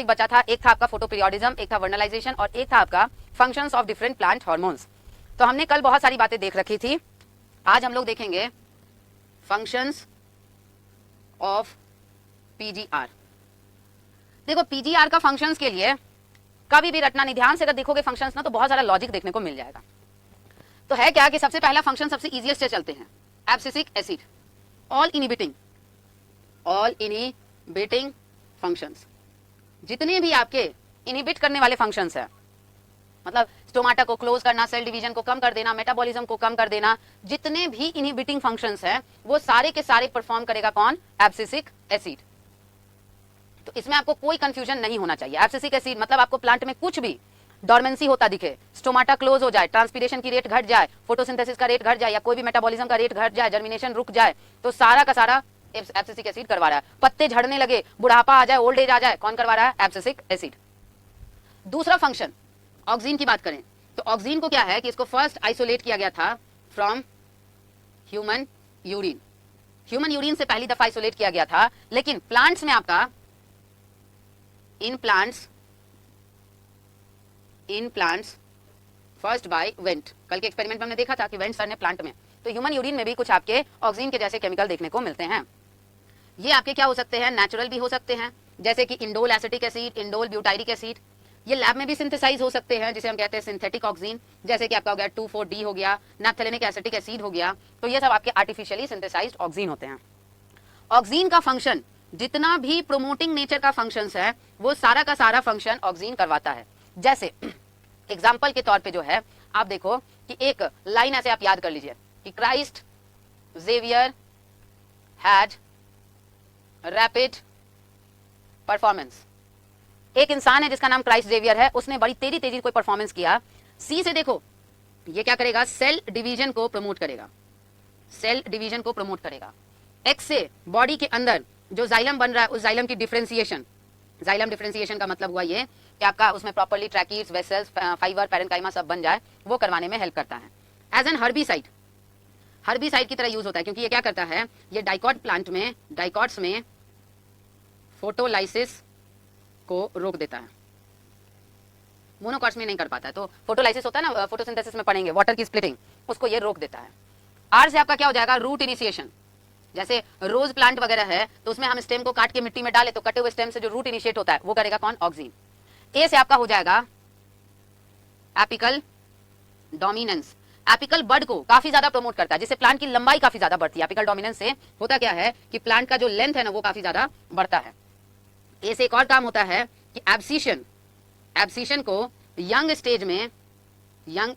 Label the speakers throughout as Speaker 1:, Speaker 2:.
Speaker 1: Topic बचा था, एक था आपका फोटोपीरियोडिज्म, एक था वर्नलाइजेशन और एक था आपका functions of different plant hormones. तो हमने कल बहुत सारी बातें देख रखी थी, आज हम लोग देखेंगे फंक्शंस ऑफ पीजीआर। देखो पीजीआर का फंक्शंस के लिए कभी भी रटना नहीं, ध्यान से अगर देखोगे फंक्शंस ना तो बहुत सारा लॉजिक देखने को मिल जाएगा। तो है क्या कि सबसे पहला फंक्शन सबसे इजीएस्ट से चलते हैं, abscisic acid, all inhibiting functions. जितने भी आपके इनहिबिट करने वाले फंक्शंस हैं, मतलब स्टोमाटा को क्लोज करना, सेल डिवीजन को कम कर देना, मेटाबॉलिज्म को कम कर देना, जितने भी इनहिबिटिंग फंक्शंस हैं वो सारे के सारे परफॉर्म करेगा कौन? Abscisic acid. तो इसमें आपको कोई कंफ्यूजन नहीं होना चाहिए। एब्सिसिक एसिड मतलब आपको प्लांट में कुछ भी डोरमेंसी होता दिखे, स्टोमाटा क्लोज हो जाए, ट्रांसपीरेशन की रेट घट जाए, फोटोसिंथेसिस का रेट घट जाए या कोई भी मेटाबॉलिज्म का रेट घट जाए, जर्मिनेशन रुक जाए, तो सारा का सारा एब्सिसिक एसिड करवा रहा है। पत्ते झड़ने लगे, बुढ़ापा आ जाए, ओल्ड एज आ जाए, कौन करवा रहा है? Abscisic acid. दूसरा फंक्शन ऑक्सीन की बात करें तो ऑक्सीन को क्या है कि इसको फर्स्ट आइसोलेट किया गया था from human urine. Human urine से पहली दफा आइसोलेट किया गया था, लेकिन प्लांट्स में आपका in plants first by went. कल के एक्सपेरिमेंट में हमने देखा था कि वेंट सर ने प्लांट में, तो ह्यूमन यूरिन में भी कुछ आपके ऑक्सीन के जैसे केमिकल देखने को मिलते हैं। ये आपके क्या हो सकते हैं? नेचुरल भी हो सकते हैं, जैसे कि indole acetic acid, indole butyric acid. ये लैब में भी सिंथेसाइज हो सकते हैं, जिसे हम कहते हैं सिंथेटिक ऑक्सीन, जैसे कि आपका हो गया 2,4-D हो गया, नैप्थेलेनिक एसिटिक एसिड हो गया। तो ये सब आपके आर्टिफिशियली सिंथेसाइज्ड ऑक्सीन होते हैं। ऑक्सीन का फंक्शन जितना भी प्रोमोटिंग नेचर का फंक्शंस है वो सारा का सारा फंक्शन ऑक्सीन करवाता है। जैसे एग्जाम्पल के तौर पे जो है आप देखो कि एक लाइन ऐसे आप याद कर लीजिए कि Christ Xavier had rapid performance. एक इंसान है जिसका नाम क्राइस्ट जेवियर है, उसने बड़ी तेजी कोई परफॉर्मेंस किया। सी से देखो ये क्या करेगा? सेल डिवीजन को प्रमोट करेगा, सेल डिवीजन को प्रमोट करेगा। एक्स से बॉडी के अंदर जो जाइलम बन रहा है उस जाइलम की डिफरेंशिएशन, जाइलम डिफरेंशिएशन का मतलब हुआ ये कि आपका उसमें properly tracheids, vessels, fibre, parenchyma सब बन जाए, वो करवाने में हेल्प करता है। एज एन हर्बिसाइड, हर्बिसाइड की तरह यूज होता है, क्योंकि ये क्या करता है? ये डाइकॉट प्लांट में, डाइकॉट्स में फोटोलाइसिस को रोक देता है, मोनोकॉट्स में नहीं कर पाता है। तो फोटोलाइसिस होता है ना, फोटोसिंथेसिस में पढ़ेंगे, वाटर की स्प्लिटिंग, उसको ये रोक देता है। आर से आपका क्या हो जाएगा? Root initiation. जैसे रोज प्लांट वगैरह है तो उसमें हम स्टेम को काट के मिट्टी में डाले तो कटे हुए स्टेम से जो रूट इनिशिएट होता है वो करेगा कौन? ऑक्सीन। ए से आपका हो जाएगा एपिकल डोमिनेंस। एपिकल बड को काफी ज्यादा प्रमोट करता है, जिससे प्लांट की लंबाई काफी ज्यादा बढ़ती है। एपिकल डोमिनेंस से होता क्या है कि प्लांट का जो लेंथ है ना वो काफी ज्यादा बढ़ता है। ए से एक और काम होता है कि एब्सिशन, एब्सिशन को यंग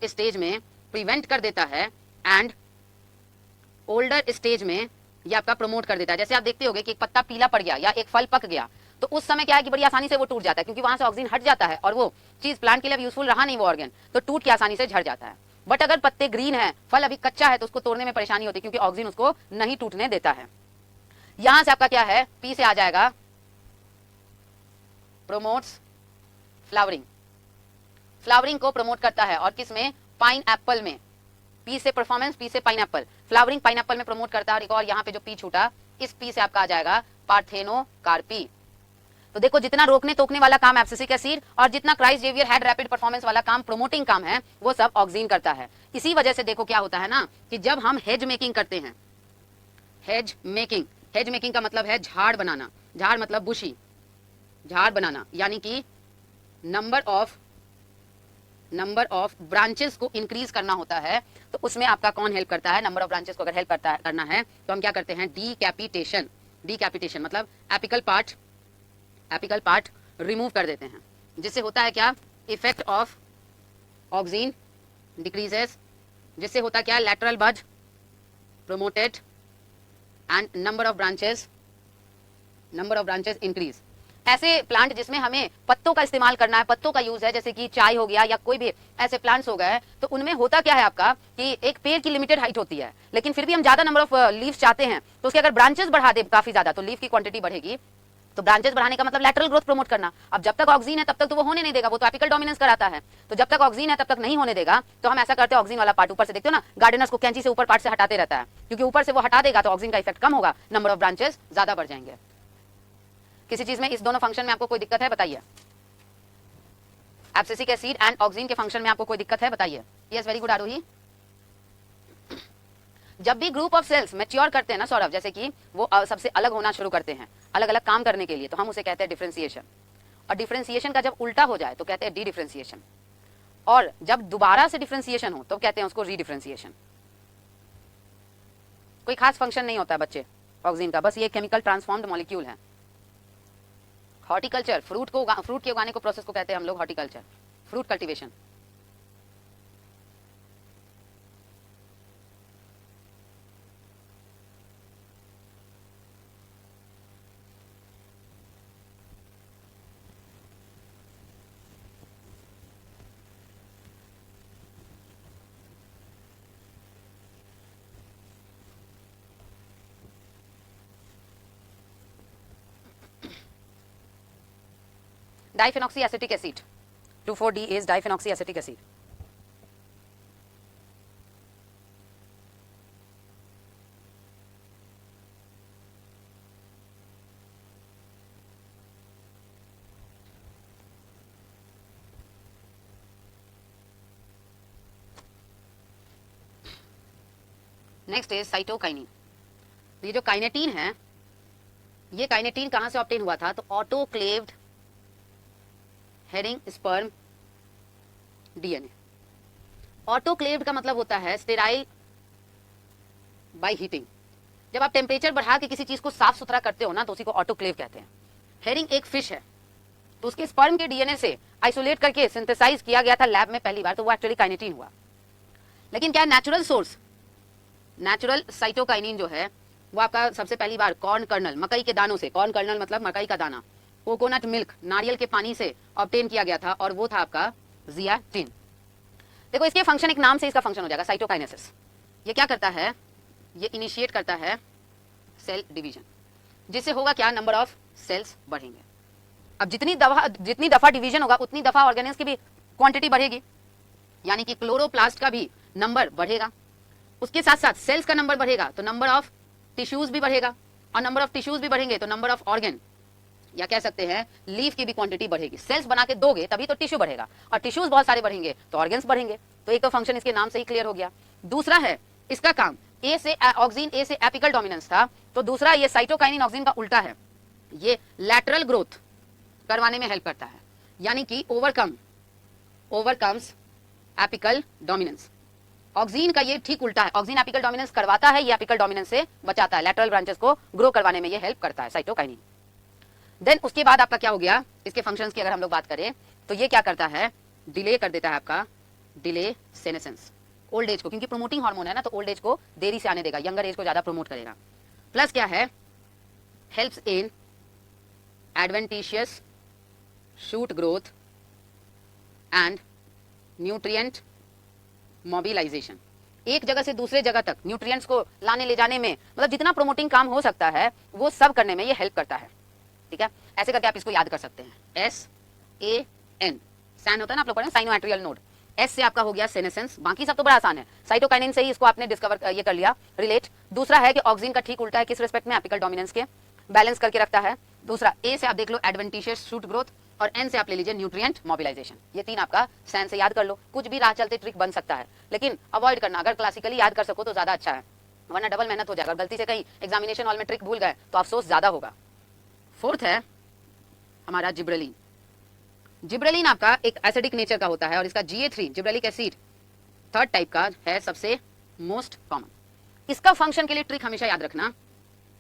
Speaker 1: स्टेज में प्रिवेंट कर देता है एंड ओल्डर स्टेज में ये आपका प्रमोट कर देता है। जैसे आप देखते होंगे कि एक पत्ता पीला पड़ गया या एक फल पक गया तो उस समय क्या है कि बड़ी आसानी से वो टूट जाता है, क्योंकि वहां से ऑक्सीजन हट जाता है और वो चीज प्लांट के लिए यूजफुल रहा नहीं, वो ऑर्गन, तो टूट के आसानी से झड़ जाता है। बट अगर पत्ते ग्रीन है, फल अभी कच्चा है, तो उसको तोड़ने में परेशानी होती है, क्योंकि ऑक्सीजन उसको नहीं टूटने देता है। यहां से आपका क्या है? पी से आ जाएगा प्रोमोट्स फ्लावरिंग। फ्लावरिंग को प्रमोट करता है, और किसमें? पाइन एप्पल में। पी से परफॉर्मेंस, पी से पाइनएप्पल, फ्लावरिंग पाइनएप्पल में प्रमोट करता है। और एक और यहाँ पे जो पी छूटा, इस पी से आपका आ जाएगा पार्थेनोकार्पी। तो देखो जितना रोकने टोकने वाला काम एब्सिसिक एसिड और जितना Christ Xavier had rapid performance वाला काम, प्रोमोटिंग काम है, वो सब ऑक्सीन करता है। इसी वजह से देखो क्या होता है ना कि जब हम हेज मेकिंग करते हैं, हेज मेकिंग का मतलब है झाड़ बनाना, झाड़ मतलब बुशी, झाड़ बनाना, यानी कि नंबर ऑफ ब्रांचेस को इंक्रीज करना होता है। तो उसमें आपका कौन हेल्प करता है? नंबर ऑफ ब्रांचेस को अगर हेल्प करना है तो हम क्या करते हैं? डीकैपिटेशन। डीकैपिटेशन मतलब एपिकल पार्ट रिमूव कर देते हैं, जिससे होता है क्या? इफेक्ट ऑफ ऑक्सीन डिक्रीजेस, जिससे होता क्या? लैटरल बज promoted and number of branches increase. ऐसे प्लांट जिसमें हमें पत्तों का इस्तेमाल करना है, पत्तों का यूज है, जैसे कि चाय हो गया या कोई भी ऐसे प्लांट्स हो गए, तो उनमें होता क्या है आपका कि एक पेड़ की लिमिटेड हाइट होती है, लेकिन फिर भी हम ज्यादा नंबर ऑफ लीव्स चाहते हैं, तो उसके अगर ब्रांचेस बढ़ा दे काफी ज्यादा तो लीफ की क्वांटिटी बढ़ेगी। तो ब्रांचेस बढ़ाने का मतलब लैटरल ग्रोथ प्रमोट करना। अब जब तक ऑक्सीजन है तब तक तो वो होने नहीं देगा, वो तो एपिकल डोमिनेंस कराता है। तो जब तक ऑक्सीजन है तब तक नहीं होने देगा, तो हम ऐसा करते हैं ऑक्सीजन वाला पार्ट ऊपर से, देखते हो ना गार्डनर्स को कैंची से ऊपर पार्ट से हटाते रहता है, क्योंकि ऊपर से वो हटा देगा तो ऑक्सीजन का इफेक्ट कम होगा, नंबर ऑफ ब्रांचेस ज्यादा बढ़ जाएंगे। किसी चीज में इस दोनों फंक्शन में आपको कोई दिक्कत है बताइए? एब्सिसिक एसिड एंड ऑक्सीन के फंक्शन में आपको कोई दिक्कत है बताइए? यस, वेरी गुड आरोही। जब भी ग्रुप ऑफ सेल्स मैच्योर करते हैं ना सौरभ, जैसे कि वो सबसे अलग होना शुरू करते हैं, अलग अलग काम करने के लिए, तो हम उसे कहते हैं डिफरेंशिएशन। और डिफरेंशिएशन का जब उल्टा हो जाए तो कहते हैं डी डिफरेंशिएशन, और जब दोबारा से डिफरेंशिएशन हो तो कहते हैं उसको रीडिफरेंशिएशन। कोई खास फंक्शन नहीं होता है बच्चे ऑक्सीजन का, बस ये केमिकल ट्रांसफॉर्म्ड मॉलिक्यूल है। हॉर्टिकल्चर, फ्रूट के उगाने को प्रोसेस को कहते हैं हम लोग horticulture, fruit cultivation. Diphenhoxyacetic acid, 2,4-D is diphenhoxyacetic acid. Next is cytokinin. ये जो काइनेटीन है, ये काइनेटीन कहां से ऑब्टेन हुआ था? तो autoclaved herring sperm DNA. Autoclaved का मतलब होता है स्टेराइल बाय हीटिंग। जब आप टेम्परेचर बढ़ा के किसी चीज को साफ सुथरा करते हो ना, तो उसी को ऑटोक्लेव कहते हैं। हेरिंग एक फिश है, तो उसके स्पर्म के डीएनए से आइसोलेट करके सिंथेसाइज किया गया था लैब में पहली बार, तो वो एक्चुअली काइनेटीन हुआ। लेकिन क्या नेचुरल सोर्स, नेचुरल साइटोकाइनिन जो है वो आपका सबसे पहली बार कॉर्न कर्नल, मकई के दानों से, कॉर्न कर्नल मतलब मकई का दाना, कोकोनट मिल्क, नारियल के पानी से ऑब्टेन किया गया था, और वो था आपका जियाटिन। देखो इसके फंक्शन, एक नाम से इसका फंक्शन हो जाएगा साइटोकाइनेसिस। ये क्या करता है? ये इनिशिएट करता है सेल डिवीजन, जिससे होगा क्या? नंबर ऑफ सेल्स बढ़ेंगे। अब जितनी दफा डिवीजन होगा उतनी दफा ऑर्गेनेल्स की भी क्वांटिटी बढ़ेगी, यानी कि क्लोरोप्लास्ट का भी नंबर बढ़ेगा। उसके साथ साथ सेल्स का नंबर बढ़ेगा तो नंबर ऑफ टिश्यूज भी बढ़ेगा, और नंबर ऑफ टिश्यूज भी बढ़ेंगे तो नंबर ऑफ ऑर्गन, या कह सकते हैं लीफ की भी क्वांटिटी बढ़ेगी। सेल्स बना के दोगे तभी तो टिश्यू बढ़ेगा, और टिश्यूज बहुत सारे बढ़ेंगे तो ऑर्गन्स बढ़ेंगे। तो एक तो फंक्शन इसके नाम से ही क्लियर हो गया। दूसरा है इसका काम, ए से ऑक्सीन, ए से एपिकल डोमिनेंस था, तो दूसरा ये साइटोकाइनिन ऑक्सीन का उल्टा है, ये लैटरल ग्रोथ करवाने में हेल्प करता है, यानी कि ओवरकम्स एपिकल डोमिनेंस। ऑक्सीन का ये ठीक उल्टा है, ऑक्सीन एपिकल डोमिनेंस करवाता है, ये एपिकल डोमिनेंस से बचाता है, लैटरल ब्रांचेस को ग्रो करवाने में ये हेल्प करता है साइटोकाइनिन। देन उसके बाद आपका क्या हो गया? इसके फंक्शंस की अगर हम लोग बात करें तो ये क्या करता है? डिले कर देता है आपका, डिले सेनेसेंस, ओल्ड एज को, क्योंकि प्रोमोटिंग हार्मोन है ना, तो ओल्ड एज को देरी से आने देगा, यंगर एज को ज्यादा प्रमोट करेगा। प्लस क्या है? Helps in adventitious shoot growth and nutrient mobilisation. एक जगह से दूसरे जगह तक न्यूट्रिएंट्स को लाने ले जाने में, मतलब जितना प्रोमोटिंग काम हो सकता है वो सब करने में ये हेल्प करता है। ठीक है, ऐसे करके आप इसको याद कर सकते हैं। SAN, सैन होता है ना, आप लोग पढ़े साइनोएट्रियल नोड, एस से आपका हो गया सेनेसेंस। बाकी सब तो बड़ा आसान है, साइटोकाइनिन से ही इसको आपने डिस्कवर ये कर लिया, रिलेट। दूसरा है कि ऑक्सीन का ठीक उल्टा है, किस रिस्पेक्ट में? एपिकल डोमिनेंस के, बैलेंस करके रखता है। दूसरा ए से आप देख लो एडवेंटिशियस शूट ग्रोथ, और एन से आप ले लीजिए न्यूट्रिएंट मोबिलाइजेशन। ये तीन आपका सैन से याद कर लो, कुछ भी राह चलते ट्रिक बन सकता है, लेकिन अवॉइड करना, अगर क्लासिकली याद कर सको तो ज्यादा अच्छा है, वरना डबल मेहनत हो जाएगा। गलती से कहीं एग्जामिनेशन हॉल में ट्रिक भूल गए तो अफसोस ज्यादा होगा। फोर्थ है हमारा जिब्रेलिन। जिब्रेलिन आपका एक एसिडिक नेचर का होता है, और इसका Ga3 gibberellic acid third type का है, सबसे मोस्ट कॉमन। इसका फंक्शन के लिए ट्रिक हमेशा याद रखना,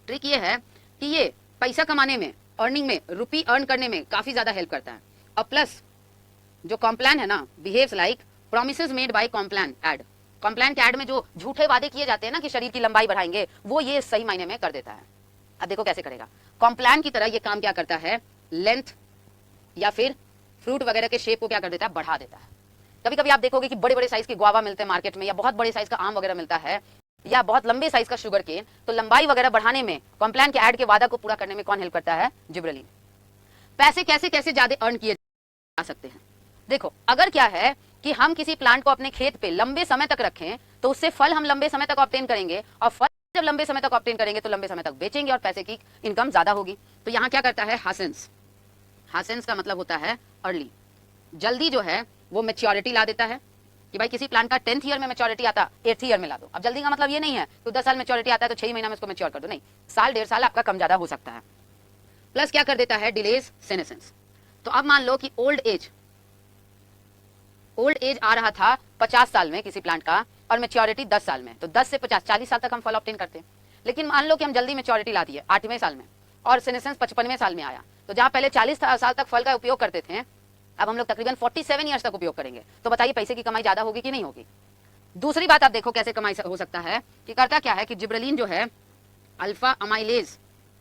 Speaker 1: ट्रिक ये है कि ये पैसा कमाने में, अर्निंग में, रुपी अर्न करने में काफी ज्यादा हेल्प करता है। और प्लस जो कॉम्प्लान है ना, behaves like promises made by Complan ad. Complan के एड में जो झूठे वादे किए जाते हैं ना कि शरीर की लंबाई बढ़ाएंगे, वो ये सही मायने में कर देता है। अब देखो कैसे करेगा। कॉम्प्लान की तरह ये काम क्या करता है? लेंथ या फिर फ्रूट वगैरह के शेप को क्या कर देता है? बढ़ा देता है। कभी कभी आप देखोगे कि बड़े बड़े साइज के गुआवा मिलते हैं मार्केट में, या बहुत बड़े साइज का आम वगैरह मिलता है, या बहुत लंबे साइज का शुगर केन, तो लंबाई वगैरह बढ़ाने में, कॉम्प्लान के ऐड के वादा को पूरा करने में कौन हेल्प करता है? जिब्रेलिन। पैसे कैसे कैसे ज्यादा अर्न किए जा सकते हैं? देखो, अगर क्या है कि हम किसी प्लांट को अपने खेत पे लंबे समय तक रखें तो उससे फल हम लंबे समय तक ऑब्टेन करेंगे, और फल जब लंबे समय तक ऑब्टेन करेंगे तो लंबे समय तक बेचेंगे और पैसे की इनकम ज्यादा होगी। तो यहाँ क्या करता है हासेंस, हासेंस का मतलब होता है अर्ली, जल्दी जो है वो मैच्योरिटी ला देता है कि भाई किसी प्लान का 10th ईयर में मैच्योरिटी आता 8th ईयर में ला दो। अब जल्दी का मतलब ये नहीं है तो 10 साल मैच्योरिटी आता है तो 6 महीना में इसको मैच्योर कर दो, नहीं, साल 1.5 साल आपका कम ज्यादा हो सकता है। प्लस क्या कर देता है डिलेज सेनेसेंस। तो अब मान लो कि ओल्ड एज आ रहा था 50 साल में किसी प्लांट का और मैच्योरिटी 10 साल में, तो 10 से 50 40 साल तक हम फल ऑब्टेन करते हैं। लेकिन मान लो कि हम जल्दी मैच्योरिटी ला दिए 8वें साल में और सेनेसेंस 55वें साल में आया, तो जहां पहले 40 साल तक फल का उपयोग करते थे अब हम लोग तकरीबन 47 ईयर्स तक उपयोग करेंगे। तो बताइए पैसे की कमाई ज्यादा होगी कि नहीं होगी। दूसरी बात आप देखो कैसे कमाई हो सकता है कि करता क्या है कि जिब्रेलिन जो है अल्फा अमाइलेज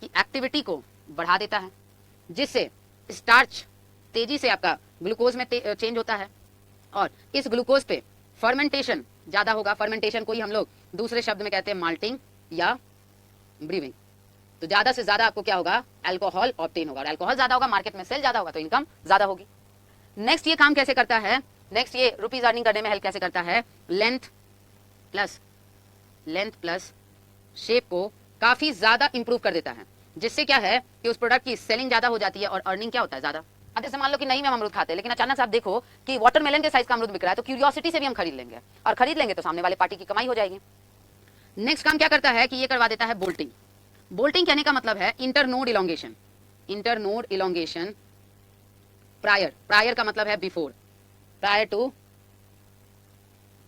Speaker 1: की एक्टिविटी को बढ़ा देता है, जिससे स्टार्च तेजी से आपका ग्लूकोज में चेंज होता है और इस ग्लूकोज पे फर्मेंटेशन ज्यादा होगा। फर्मेंटेशन को ही हम लोग दूसरे शब्द में कहते हैं माल्टिंग या ब्रीविंग। तो ज्यादा से ज्यादा आपको क्या होगा अल्कोहल ऑब्टेन होगा और अल्कोहल ज्यादा होगा, मार्केट में सेल ज्यादा होगा तो इनकम ज्यादा होगी। नेक्स्ट ये काम कैसे करता है, नेक्स्ट ये रुपीज अर्निंग करने में हेल्प कैसे करता है, लेंथ प्लस शेप को काफी ज्यादा इंप्रूव कर देता है, जिससे क्या है कि उस प्रोडक्ट की सेलिंग ज्यादा हो जाती है और अर्निंग क्या होता है ज्यादा। अब जैसे मान लो कि नहीं में हम अमरूद खाते हैं लेकिन अचानक से आप देखो कि वाटरमेलन के साइज का अमरूद बिक रहा है तो क्यूरियोसिटी से भी हम खरीद लेंगे और खरीद लेंगे तो सामने वाले पार्टी की कमाई हो जाएगी। नेक्स्ट काम क्या करता है कि ये करवा देता है बोल्टिंग। बोल्टिंग कहने का मतलब है internode elongation. Internode elongation prior का मतलब है before, prior to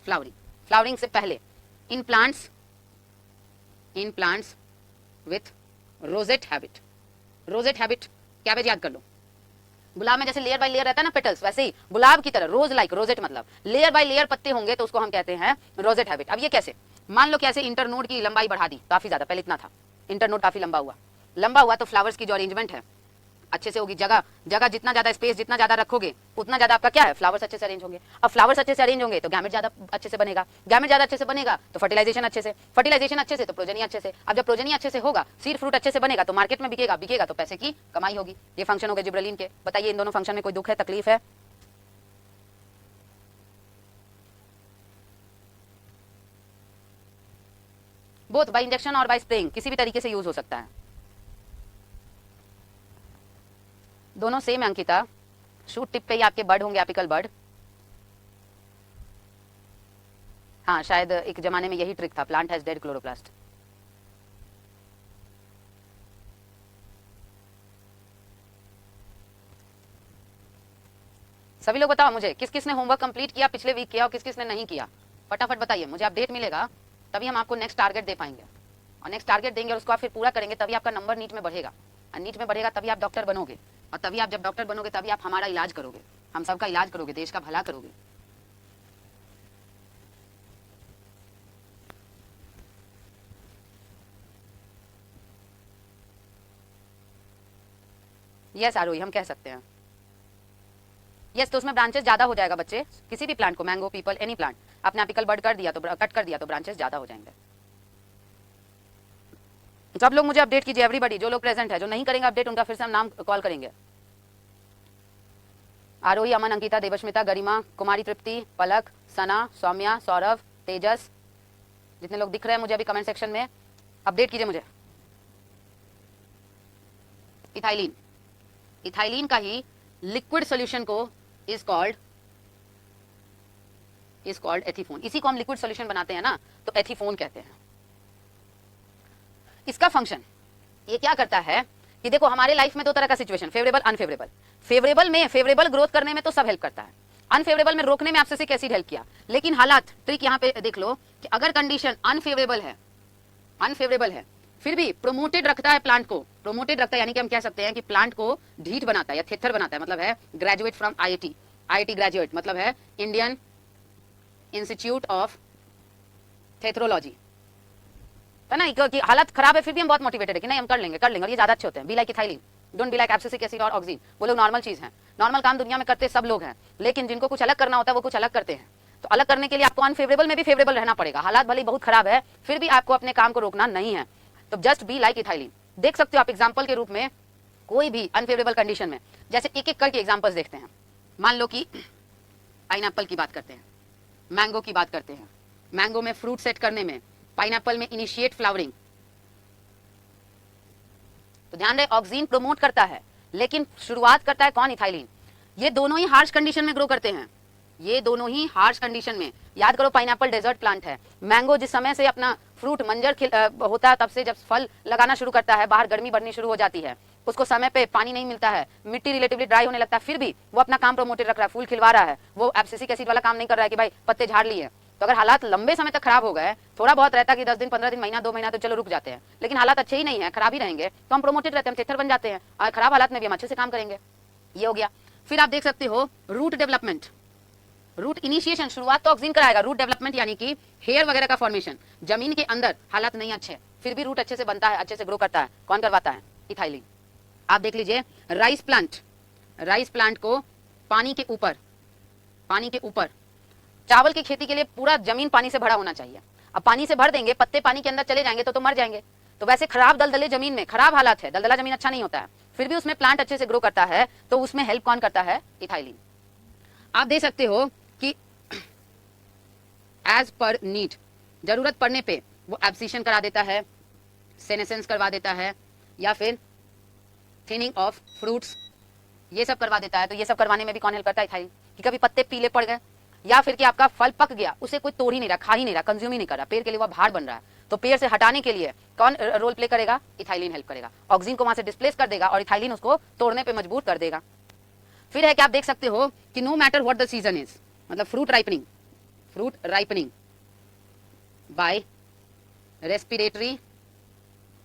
Speaker 1: flowering, flowering से पहले in plants with rosette habit. Rosette habit cabbage याद कर लो, गुलाब में जैसे लेयर बाय लेयर रहता है ना पेटल्स, वैसे ही गुलाब की तरह रोज लाइक रोजेट मतलब लेयर बाय लेयर पत्ते होंगे तो उसको हम कहते हैं रोजेट हैबिट। अब ये कैसे, मान लो कैसे इंटरनोड की लंबाई बढ़ा दी काफी ज्यादा, पहले इतना था, इंटरनोड काफी लंबा हुआ तो फ्लावर्स की जो अरेंजमेंट है अच्छे से होगी। जगह जितना ज्यादा स्पेस जितना ज्यादा रखोगे उतना ज्यादा आपका क्या है फ्लावर्स अच्छे से अरेंज होंगे। अब फ्लावर्स अच्छे से अरेंज होंगे तो गैमेट ज्यादा अच्छे से बनेगा, गैमेट ज्यादा अच्छे से बनेगा तो फर्टिलाइजेशन अच्छे से तो प्रोजेनी अच्छे से। अब जब प्रोजेनी अच्छे से होगा सीड फ्रूट अच्छे से बनेगा तो मार्केट में बिकेगा तो पैसे की कमाई होगी। ये फंक्शन हो गए जिब्रेलिन के। बताइए इन दोनों फंक्शन में कोई दुख है, तकलीफ है? बोथ बाय इंजेक्शन और बाय स्प्रेइंग किसी भी तरीके से यूज हो सकता है, दोनों सेम है अंकिता। शूट टिप पे ही आपके बर्ड होंगे, एपिकल बर्ड। हाँ शायद एक जमाने में यही ट्रिक था, प्लांट हैज डेड क्लोरोप्लास्ट। सभी लोग बताओ मुझे किस किस ने होमवर्क कंप्लीट किया पिछले वीक किया और किस किस ने नहीं किया, फटाफट बताइए। मुझे अपडेट मिलेगा तभी हम आपको नेक्स्ट टारगेट दे पाएंगे और नेक्स्ट टारगेट देंगे और उसको आप फिर पूरा करेंगे तभी आपका नंबर नीट में बढ़ेगा और नीट में बढ़ेगा तभी आप डॉक्टर बनोगे और तभी आप जब डॉक्टर बनोगे तभी आप हमारा इलाज करोगे, हम सबका इलाज करोगे, देश का भला करोगे। यस आरोही हम कह सकते हैं यस। तो उसमें ब्रांचेस ज्यादा हो जाएगा बच्चे, किसी भी प्लांट को, मैंगो पीपल एनी प्लांट आपने एपिकल बर्ड कर दिया तो कट कर दिया तो ब्रांचेस ज्यादा हो जाएंगे। सब लोग मुझे अपडेट कीजिए, एवरीबॉडी जो लोग प्रेजेंट है, जो नहीं करेंगे अपडेट उनका फिर से हम नाम कॉल करेंगे। आरोही, अमन, अंकिता, देवस्मिता, गरिमा, कुमारी, तृप्ति, पलक, सना, सौम्या, सौरभ, तेजस, जितने लोग दिख रहे हैं मुझे अभी कमेंट सेक्शन में अपडेट कीजिए मुझे। इथाइलिन का ही लिक्विड सॉल्यूशन को इज कॉल्ड एथिफोन। इसी को हम लिक्विड सॉल्यूशन बनाते हैं ना तो एथिफोन कहते हैं। इसका फंक्शन ये क्या करता है कि देखो हमारे लाइफ में दो तरह का सिचुएशन, फेवरेबल अनफेवरेबल। फेवरेबल में फेवरेबल ग्रोथ करने में तो सब हेल्प करता है, अनफेवरेबल में रोकने में आपसे एसिड हेल्प किया। लेकिन हालात ट्रिक यहाँ पे देख लो कि अगर कंडीशन अनफेवरेबल है फिर भी प्रोमोटेड रखता है प्लांट को, प्रोमोटेड रखता है यानी कि हम कह सकते हैं कि प्लांट को ढीठ बनाता है या थेथर बनाता है, मतलब है ग्रेजुएट फ्रॉम आईआईटी ग्रेजुएट मतलब है इंडियन इंस्टीट्यूट ऑफ थेथरोलॉजी, है ना। कि हालत खराब है फिर भी हम बहुत मोटिवेटेड है कि नहीं हम कर लेंगे और ये ज्यादा अच्छे होते हैं। Be like ethylene, don't be like abscisic acid और ऑक्सीजन, वो लोग नॉर्मल चीज है, नॉर्मल काम दुनिया में करते सब लोग हैं, लेकिन जिनको कुछ अलग करना होता है वो कुछ अलग करते हैं। तो अलग करने के लिए आपको अनफेवरेबल में भी फेवरेबल रहना पड़ेगा। हालात भले बहुत खराब है फिर भी आपको अपने काम को रोकना नहीं है, तो जस्ट बी लाइक इथाइलिन। देख सकते हो आप एग्जाम्पल के रूप में कोई भी अनफेवरेबल कंडीशन में, जैसे एक एक करके एग्जाम्पल्स देखते हैं। मान लो कि पाइनएप्पल की बात करते हैं, मैंगो की बात करते हैं। मैंगो में फ्रूट सेट करने में पाइनएप्पल में इनिशिएट फ्लावरिंग। तो ध्यान रहे, ऑक्सीन प्रोमोट करता है, लेकिन शुरुआत करता है कौन? इथाइलिन। ये दोनों ही हार्श कंडीशन में ग्रो करते हैं, ये दोनों ही हार्श कंडीशन में। याद करो, पाइनएप्पल डेजर्ट प्लांट है। मैंगो जिस समय से अपना फ्रूट मंजर होता है, तब से जब फल लगाना शुरू करता है, बाहर गर्मी बढ़नी शुरू हो जाती है, उसको समय पे पानी नहीं मिलता है, मिट्टी रिलेटिवली ड्राई होने लगता है, फिर भी वो अपना काम प्रोमोटेड रख रहा है, फूल खिलवा रहा है। वो एब्सिसिक एसिड वाला काम नहीं कर रहा है कि भाई पत्ते झाड़ लिए। तो अगर हालात लंबे समय तक खराब हो गए, थोड़ा बहुत रहता कि 10 दिन 15 दिन महीना 2 महीना तो चलो रुक जाते हैं, लेकिन हालात अच्छे ही नहीं है, खराब ही रहेंगे, तो हम प्रोमोटेड रहते हैं, हम थिएटर बन जाते हैं, और खराब हालात में भी हम अच्छे से काम करेंगे। ये हो गया। फिर आप देख सकते हो रूट डेवलपमेंट, रूट इनिशिएशन, शुरुआत तो ऑक्सीन कराएगा। रूट डेवलपमेंट यानी कि हेयर वगैरह का फॉर्मेशन, जमीन के अंदर हालात नहीं अच्छे, फिर भी रूट अच्छे से बनता है, अच्छे से ग्रो करता है, कौन करवाता है? इथाइलिन। आप देख लीजिए राइस प्लांट, राइस प्लांट को पानी के ऊपर, पानी के ऊपर, चावल की खेती के लिए पूरा जमीन पानी से भरा होना चाहिए। अब पानी से भर देंगे, पत्ते पानी के अंदर चले जाएंगे तो मर जाएंगे। तो वैसे खराब दलदले जमीन में, खराब हालात है, दलदला जमीन अच्छा नहीं होता है, फिर भी उसमें प्लांट अच्छे से ग्रो करता है, तो उसमें हेल्प कौन करता है? इथाइलिन। आप देख सकते हो कि एज पर नीड, जरूरत पड़ने पे वो एब्सिशन करा देता है, सेनेसेंस करवा देता है, या फिर थिनिंग ऑफ फ्रूट्स, ये सब करवा देता है। तो ये सब करवाने में भी कौन हेल्प करता है? इथाइलिन। कि कभी पत्ते पीले पड़ गए, या फिर कि आपका फल पक गया, उसे कोई तोड़ ही नहीं रहा, खा ही नहीं रहा, कंज्यूम ही नहीं कर रहा, पेड़ के लिए वो भार बन रहा है, तो पेड़ से हटाने के लिए कौन रोल प्ले करेगा? इथाइलिन हेल्प करेगा। ऑक्सीजन को वहां से डिस्प्लेस कर देगा और इथाइलिन उसको तोड़ने पे मजबूर कर देगा। फिर है कि आप देख सकते हो कि no matter what the season is, मतलब fruit ripening, fruit ripening by respiratory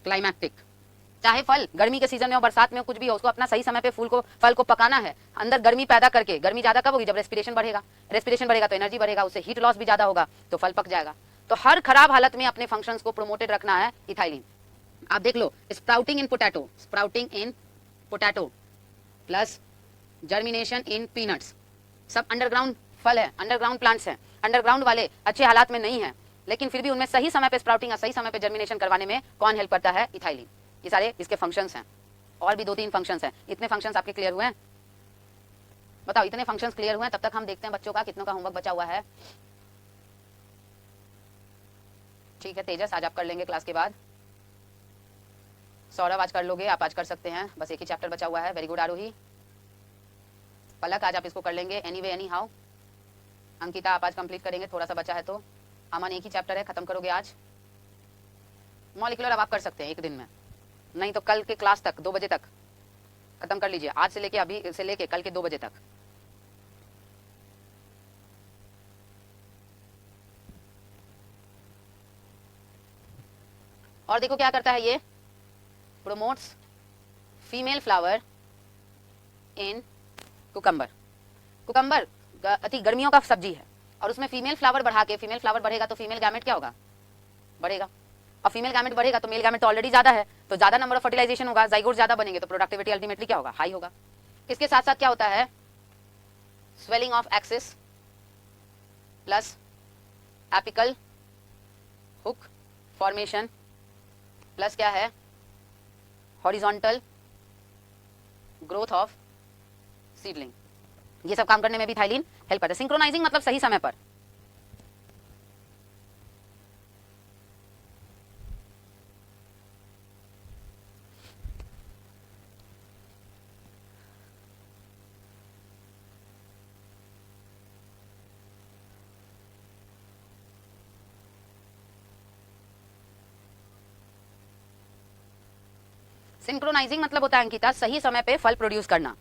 Speaker 1: climacteric, चाहे फल गर्मी के सीजन में हो, बरसात में हो, कुछ भी हो, उसको अपना सही समय पे फल को पकाना है, अंदर गर्मी पैदा करके। गर्मी ज्यादा कब होगी? जब रेस्पिरेशन बढ़ेगा, रेस्पिरेशन बढ़ेगा तो एनर्जी बढ़ेगा, उससे हीट लॉस भी ज्यादा होगा, तो फल पक जाएगा। तो हर खराब हालत में अपने फंक्शंस को प्रोमोटेड रखना है इथाइलिन। आप देख लो, sprouting in potato, sprouting in potato plus germination in peanuts, सब अंडरग्राउंड फल है, अंडरग्राउंड प्लांट्स हैं। अंडरग्राउंड वाले अच्छे हालात में नहीं है, लेकिन फिर भी उनमें सही समय पे स्प्राउटिंग, सही समय पे जर्मिनेशन करवाने में कौन हेल्प करता है? इथाइलिन। ये सारे इसके फंक्शंस हैं, और भी 2-3 फंक्शंस हैं। इतने फंक्शंस आपके क्लियर हुए हैं? बताओ, इतने फंक्शंस क्लियर हुए हैं? तब तक हम देखते हैं बच्चों का कितनों का होमवर्क बचा हुआ है। ठीक है तेजस, आज आप कर लेंगे क्लास के बाद। सौरभ आज कर लोगे, आप आज कर सकते हैं, बस एक ही चैप्टर बचा हुआ है। वेरी गुड आरोही। पलक आज आप इसको कर लेंगे, एनीवे एनी हाउ। अंकिता आप आज कंप्लीट करेंगे, थोड़ा सा बचा है तो। अमन एक ही चैप्टर है, खत्म करोगे आज। मॉलिक्यूलर अब आप कर सकते हैं एक दिन में, नहीं तो कल के क्लास तक 2 बजे तक खत्म कर लीजिए, आज से लेके अभी से लेके कल के 2 बजे तक। और देखो क्या करता है ये, promotes female flower in cucumber. Cucumber अति गर्मियों का सब्जी है, और उसमें फीमेल फ्लावर बढ़ा के, फीमेल फ्लावर बढ़ेगा तो फीमेल गैमेट क्या होगा? बढ़ेगा। और फीमेल गैमेट बढ़ेगा तो मेल गैमेट तो ऑलरेडी ज्यादा है, तो ज्यादा नंबर ऑफ फर्टिलाइजेशन होगा, जाइगोट ज्यादा बनेंगे, तो प्रोडक्टिविटी अल्टीमेटली क्या होगा? हाई होगा। इसके साथ साथ क्या होता है? Swelling of axis plus apical hook formation plus क्या है? Horizontal growth of seedling. ये सब काम करने में भी इथाइलिन हेल्प करता है। सिंक्रोनाइजिंग मतलब सही समय पर। सिंक्रोनाइजिंग मतलब होता है अंकिता सही समय पे फल प्रोड्यूस करना।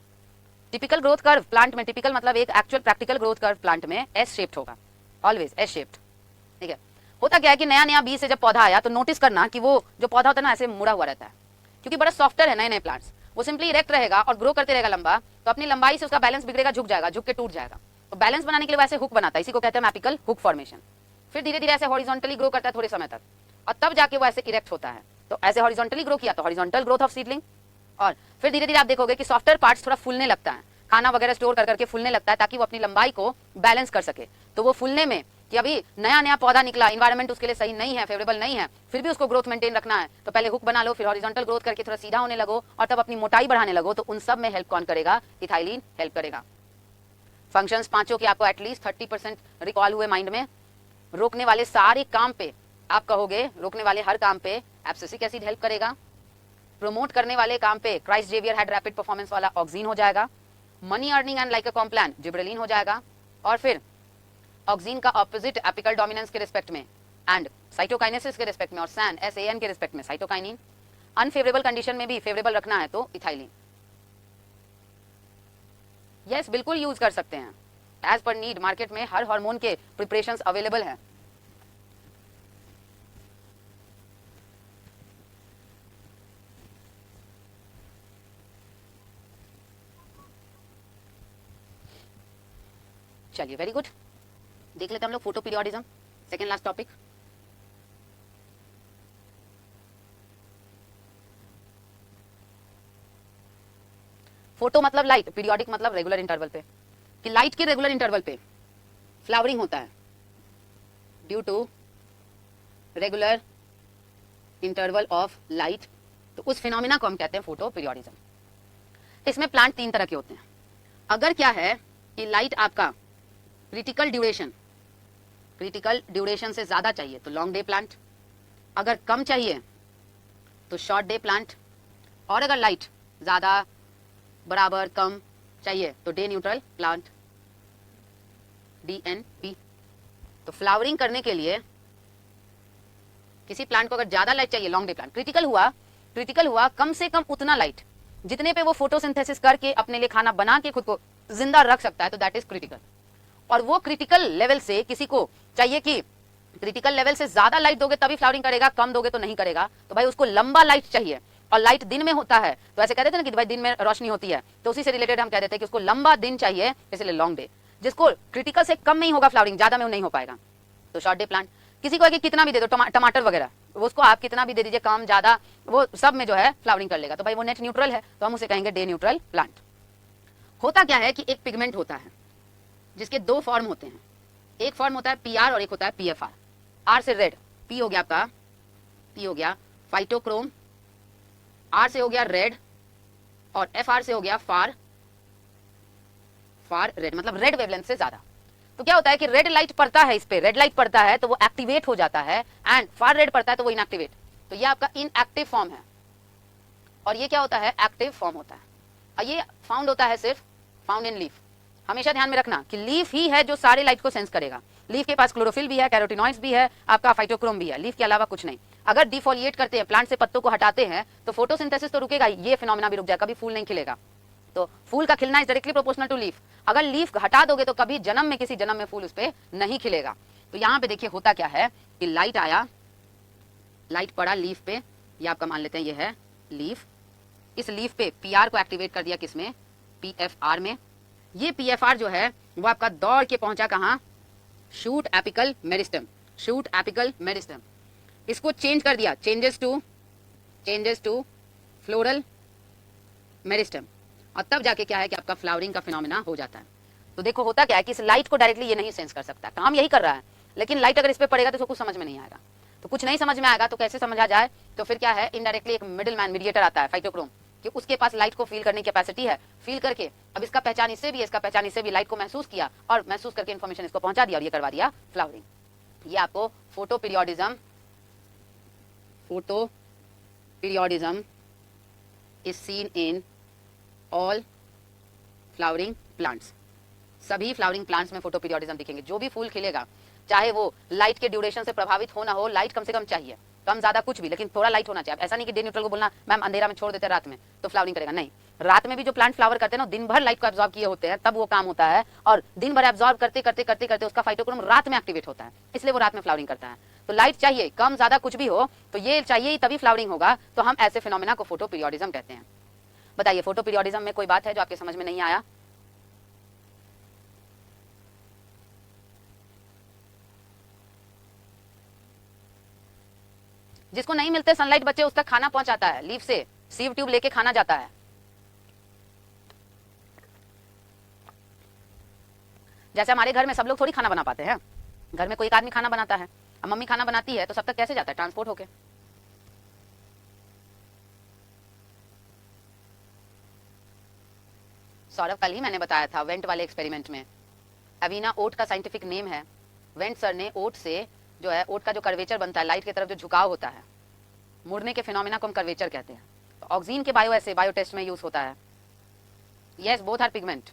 Speaker 1: टिपिकल ग्रोथ कर्व प्लांट में, टिपिकल मतलब एक actual practical growth curve plant में एस शेप्ड होगा, ऑलवेज एस शेप्ड। ठीक है, होता क्या है कि नया नया बीज से जब पौधा आया तो नोटिस करना कि वो जो पौधा होता है ना ऐसे मुड़ा हुआ रहता है, क्योंकि बड़ा सॉफ्टर है नए नए प्लांट्स, वो सिंपली इरेक्ट रहेगा और ग्रो करते रहेगा लंबा, तो अपनी लंबाई से उसका बैलेंस बिगड़ेगा, झुक जाएगा, झुक के टूट जाएगा। तो बैलेंस बनाने के लिए वैसे हुक बनाता है, इसी को कहते हैं एपिकल हुक फॉर्मेशन। फिर धीरे धीरे ऐसे हॉरिजॉन्टली ग्रो करता है थोड़े समय तक, और तब जाके वो ऐसे इरेक्ट होता है। तो ऐसे हॉरिजॉन्टली ग्रो किया तो हॉरिजॉन्टल ग्रोथ ऑफ सीडलिंग। और फिर धीरे धीरे आप देखोगे कि सॉफ्टवेयर पार्ट्स थोड़ा फूलने लगता है, खाना वगैरह स्टोर कर करके फूलने लगता है, ताकि वो अपनी लंबाई को बैलेंस कर सके। तो वो फूलने में कि अभी नया नया पौधा निकला, इन्वायरमेंट उसके लिए सही नहीं है, फेवरेबल नहीं है, फिर भी उसको ग्रोथ मेंटेन रखना है, तो पहले हुक बना लो, फिर हॉरिजॉन्टल ग्रोथ करके थोड़ा सीधा होने लगो, और तब अपनी मोटाई बढ़ाने लगो। तो उन सब में हेल्प कौन करेगा? इथाइलिन हेल्प करेगा। फंक्शंस पांचों के आपको एटलीस्ट 30% रिकॉल हुए माइंड में, रोकने वाले सारे काम पे आप कहोगे रोकने वाले हर काम पे एब्सिसिक एसिड हेल्प करेगा, प्रोमोट करने वाले काम पे Christ Xavier had rapid performance वाला ऑक्सीन हो जाएगा, money earning and like a Complan gibberellin हो जाएगा, और फिर ऑक्सीन का ऑपोजिट एपिकल डोमिनेंस के रिस्पेक्ट में एंड साइटोकाइनेसिस के रिस्पेक्ट में और सैन SAN के रिस्पेक्ट में साइटोकाइनिन, अनफेवरेबल कंडीशन में भी फेवरेबल रखना है तो इथाइलिन। यस, बिल्कुल यूज कर सकते हैं एज पर नीड। मार्केट में हर हार्मोन के प्रिपरेशंस अवेलेबल हैं। चलिए, वेरी गुड। देख लेते हैं हम लोग photo periodism, second last topic. Photo मतलब लाइट, पीरियोडिक मतलब रेगुलर इंटरवल पे, कि लाइट के रेगुलर इंटरवल पे फ्लावरिंग होता है due to regular interval of light, तो उस फिनोमिना को हम कहते हैं फोटो पीरियोडिज्म। इसमें प्लांट तीन तरह के होते हैं। अगर क्या है कि लाइट आपका क्रिटिकल ड्यूरेशन से ज्यादा चाहिए तो लॉन्ग डे प्लांट, अगर कम चाहिए तो शॉर्ट डे प्लांट, और अगर लाइट ज्यादा बराबर कम चाहिए तो डे न्यूट्रल प्लांट, DNP। तो फ्लावरिंग करने के लिए किसी प्लांट को अगर ज्यादा लाइट चाहिए लॉन्ग डे प्लांट, क्रिटिकल हुआ कम से कम उतना लाइट जितने पे वो फोटोसिंथेसिस करके अपने लिए खाना बना के खुद को जिंदा रख सकता है, तो दैट इज क्रिटिकल। और वो क्रिटिकल लेवल से किसी को चाहिए कि क्रिटिकल लेवल से ज्यादा लाइट दोगे तभी फ्लावरिंग करेगा, कम दोगे तो नहीं करेगा, तो भाई उसको लंबा लाइट चाहिए। और लाइट दिन में होता है तो ऐसे कह देते हैं ना कि भाई दिन में रोशनी होती है, तो उसी से रिलेटेड हम कह देते हैं कि उसको लंबा दिन चाहिए, इसलिए लॉन्ग डे। जिसको क्रिटिकल से कम में ही होगा फ्लावरिंग, ज्यादा में नहीं हो पाएगा, तो शॉर्ट डे प्लांट। किसी को कितना भी दे दो, टमाटर वगैरह, उसको आप कितना भी दे दीजिए, कम ज्यादा, वो सब में जो है फ्लावरिंग कर लेगा, तो भाई वो नेट न्यूट्रल है, तो हम उसे कहेंगे डे न्यूट्रल प्लांट। होता क्या है कि एक पिगमेंट होता है जिसके दो फॉर्म होते हैं, एक फॉर्म होता है PR और एक होता है PFR। R से रेड, P हो गया आपका, P हो गया फाइटोक्रोम, R से हो गया रेड, और FR से हो गया फार रेड, मतलब रेड वेवलेंथ से ज्यादा। तो क्या होता है कि रेड लाइट पड़ता है, इस पे रेड लाइट पड़ता है तो वो एक्टिवेट हो जाता है, एंड फार रेड पड़ता है तो वो इनएक्टिवेट। तो ये आपका इनएक्टिव फॉर्म है, और ये क्या होता है, एक्टिव फॉर्म होता है। और ये फाउंड होता है सिर्फ फाउंड इन लीफ। हमेशा ध्यान में रखना कि लीफ ही है जो सारे लाइट को सेंस करेगा। लीफ के पास क्लोरोफिल भी है, कैरोटिनॉइड्स भी है, आपका फाइटोक्रोम भी है, लीफ के अलावा कुछ नहीं। अगर डिफोलिएट करते हैं, प्लांट से पत्तों को हटाते हैं, तो फोटोसिंथेसिस तो रुकेगा, ये फिनोमिना भी रुक जाएगा, कभी फूल नहीं खिलेगा। तो फूल का खिलना is directly proportional to leaf. अगर लीफ हटा दोगे तो कभी जन्म में, किसी जन्म में फूल उस पर नहीं खिलेगा। तो यहाँ पे देखिए होता क्या है कि लाइट आया, लाइट पड़ा लीफ पे, ये आपका मान लेते हैं ये है लीफ, इस लीफ पे PR को एक्टिवेट कर दिया, किसमें, PFR में। ये PFR जो है वो आपका दौड़ के पहुंचा कहां, शूट एपिकल मेरिस्टम। इसको चेंज कर दिया, चेंजेस टू फ्लोरल मेरिस्टम, और तब जाके क्या है कि आपका फ्लावरिंग का फिनोमिना हो जाता है। तो देखो होता क्या है कि इस लाइट को डायरेक्टली ये नहीं सेंस कर सकता, काम यही कर रहा है, लेकिन लाइट अगर इस पे पड़ेगा तो इसको कुछ समझ में नहीं आएगा। तो कुछ नहीं समझ में आएगा तो कैसे समझा जाए, तो फिर क्या है, इनडायरेक्टली एक मिडिल मैन, मीडिएटर आता है, फाइटोक्रोम, कि उसके पास लाइट को फील करने की कैपेसिटी है, फील करके अब इसका पहचान इससे भी है, इसका पहचान इससे भी, लाइट को महसूस किया और महसूस करके इन्फॉर्मेशन इसको पहुंचा दिया और ये करवा दिया फ्लावरिंग। ये आपको photo periodism is seen in all flowering plants. सभी फ्लावरिंग प्लांट्स में फोटो पीरियोडिज्म दिखेंगे। जो भी फूल खिलेगा, चाहे वो लाइट के ड्यूरेशन से प्रभावित हो ना हो, लाइट कम से कम चाहिए, कम ज्यादा कुछ भी, लेकिन थोड़ा लाइट होना चाहिए। ऐसा नहीं कि डे न्यूट्रल को बोलना मैम अंधेरा में छोड़ देते हैं रात में तो फ्लावरिंग करेगा, नहीं। रात में भी जो प्लांट फ्लावर करते हैं ना, दिन भर लाइट को एब्जॉर्ब किए होते हैं, तब वो काम होता है, और दिन भर एब्जॉर्ब करते करते करते करते उसका फाइटोक्रोम रात में एक्टिवेट होता है, इसलिए वो रात में फ्लावरिंग करता है। तो लाइट चाहिए, कम ज्यादा कुछ भी हो, तो ये चाहिए ही तभी फ्लावरिंग होगा। तो हम ऐसे फिनोमिना को फोटो पीरियोडिज्म कहते हैं। बताइए, फोटो पीरियोडिज्म में कोई बात है जो आपके समझ में नहीं आया? जिसको नहीं मिलते सनलाइट बच्चे, उस तक खाना पहुंचाता है, लीफ से सीव ट्यूब लेके खाना जाता है। जैसे हमारे घर में सब लोग थोड़ी खाना बना पाते हैं, घर में कोई एक आदमी खाना बनाता है, अब मम्मी खाना बनाती है तो सब तक कैसे जाता है, ट्रांसपोर्ट होके। सौरभ, कल ही मैंने बताया था वेंट वाले एक्सपेरिमेंट में, अवीना ओट का साइंटिफिक नेम है। वेंट सर ने ओट से जो है ओट का जो कर्वेचर बनता है, लाइट की तरफ जो झुकाव होता है, मुड़ने के फिनोमेना को हम कर्वेचर कहते हैं। तो ऑक्सीन के बायो ऐसे बायो टेस्ट में यूज होता है। Yes, both are pigment.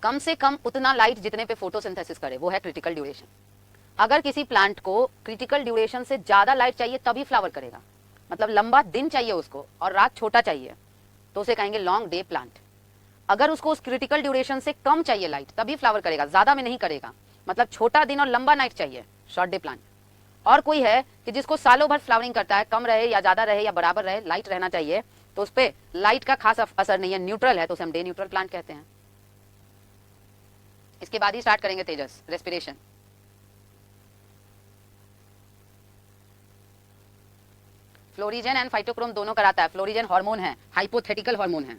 Speaker 1: कम से कम उतना लाइट जितने पे फोटोसिंथेसिस करे, वो है क्रिटिकल ड्यूरेशन। अगर किसी प्लांट को क्रिटिकल ड्यूरेशन से ज्यादा लाइट चाहिए तभी फ्लावर करेगा, मतलब लंबा दिन चाहिए उसको और रात छोटा चाहिए, तो उसे कहेंगे लॉन्ग डे प्लांट। अगर उसको उस क्रिटिकल ड्यूरेशन से कम चाहिए लाइट तभी फ्लावर करेगा, ज्यादा में नहीं करेगा, मतलब छोटा दिन और लंबा नाइट चाहिए, शॉर्ट डे प्लांट। और कोई है कि जिसको सालों भर फ्लावरिंग करता है, कम रहे या ज्यादा रहे या बराबर रहे, लाइट रहना चाहिए, तो उस पर लाइट का खास असर नहीं है, न्यूट्रल है, तो उसे हम डे न्यूट्रल प्लांट कहते हैं। इसके बाद ही स्टार्ट करेंगे Tejas, respiration. Florigen and phytochrome दोनों कराता है। फ्लोरिजन हार्मोन है, हाइपोथेटिकल हार्मोन है,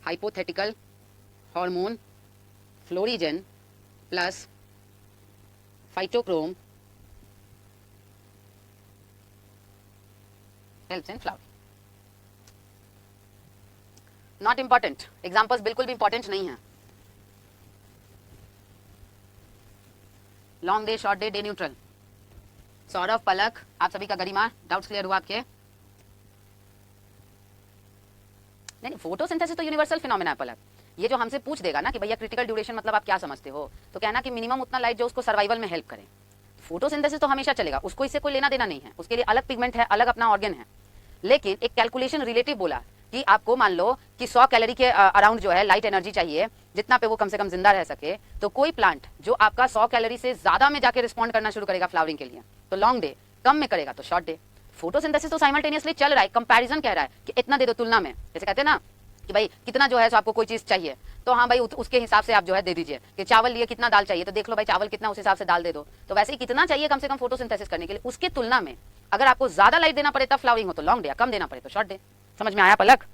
Speaker 1: hypothetical hormone florigen plus phytochrome helps in flowering. Not important, examples बिल्कुल भी इंपॉर्टेंट नहीं है। Long day, short day, day neutral. Saurabh, Palak, आप सभी का गरिमा, डाउट्स क्लियर हुआ आपके? नहीं, फोटोसिंथेसिस तो यूनिवर्सल फिनोमेना है पलक। ये जो हमसे पूछ देगा ना कि भैया क्रिटिकल ड्यूरेशन मतलब आप क्या समझते हो, तो कहना कि मिनिमम उतना लाइट जो उसको सर्वाइवल में हेल्प करे। फोटोसिंथेसिस तो हमेशा चलेगा, उसको इससे कोई लेना देना नहीं है, उसके लिए अलग पिगमेंट है, अलग अपना ऑर्गन है। लेकिन एक कैलकुलेशन रिलेटिव बोला कि आपको मान लो कि 100 कैलोरी के अराउंड जो है लाइट एनर्जी चाहिए, जितना पे वो कम से कम जिंदा रह सके, तो कोई प्लांट जो आपका 100 कैलोरी से ज्यादा में जाके रिस्पॉन्ड करना शुरू करेगा फ्लावरिंग के लिए, तो लॉन्ग डे, कम में करेगा तो शॉर्ट डे। फोटोसिंथेसिस तो साइमल्टेनियसली चल रहा है, कंपैरिजन कह रहा है कि इतना दे दो तुलना में, जैसे कहते हैं ना कि भाई कितना जो है सो आपको कोई चीज चाहिए, तो हाँ भाई उसके हिसाब से आप जो है दे दीजिए कि चावल लिए कितना दाल चाहिए, तो देख लो भाई चावल कितना, उस हिसाब से दाल दे दो। तो वैसे ही कितना चाहिए कम से कम फोटोसिंथेसिस करने के लिए, उसके तुलना में अगर आपको ज्यादा लाइट देना पड़े तब फ्लावरिंग हो तो लॉन्ग डे, कम देना पड़े तो शॉर्ट डे। समझ में आया पलक?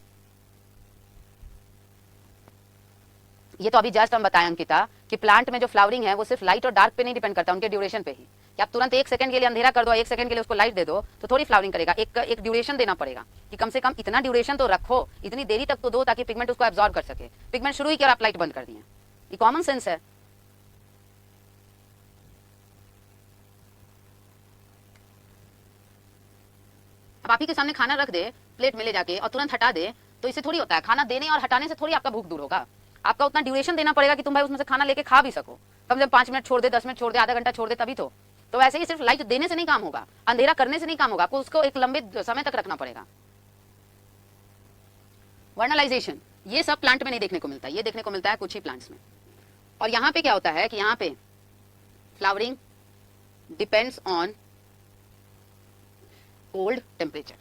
Speaker 1: ये तो अभी जस्ट हम बताएं अंकिता कि प्लांट में जो फ्लावरिंग है वो सिर्फ लाइट और डार्क पे नहीं डिपेंड करता, उनके ड्यूरेशन पे ही। कि आप तुरंत 1 सेकंड के लिए अंधेरा कर दो, 1 सेकंड के लिए उसको लाइट दे दो, तो थोड़ी फ्लावरिंग करेगा। एक ड्यूरेशन देना पड़ेगा कि कम से कम इतना ड्यूरेशन तो रखो, इतनी देरी तक तो दो ताकि पिगमेंट उसको एब्जॉर्ब कर सके। पिगमेंट शुरू ही किया और आप लाइट बंद कर दिए, ये कॉमन सेंस है। अब आप ही के सामने खाना रख दे प्लेट में ले जाके और तुरंत हटा दे, तो इससे थोड़ी होता है। खाना देने और हटाने से थोड़ी आपका भूख दूर होगा। आपका उतना ड्यूरेशन देना पड़ेगा कि तुम भाई उसमें से खाना लेके खा भी सको। कम से कम 5 मिनट छोड़ दे, 10 मिनट छोड़ दे, आधा घंटा छोड़ दे, तभी तो वैसे ही सिर्फ लाइट देने से नहीं काम होगा, अंधेरा करने से नहीं काम होगा, आपको उसको एक लंबे समय तक रखना पड़ेगा। वर्नलाइजेशन ये सब प्लांट में नहीं देखने को मिलता, ये देखने को मिलता है कुछ ही प्लांट्स में। और यहाँ पे क्या होता है कि यहाँ पे flowering depends on cold temperature,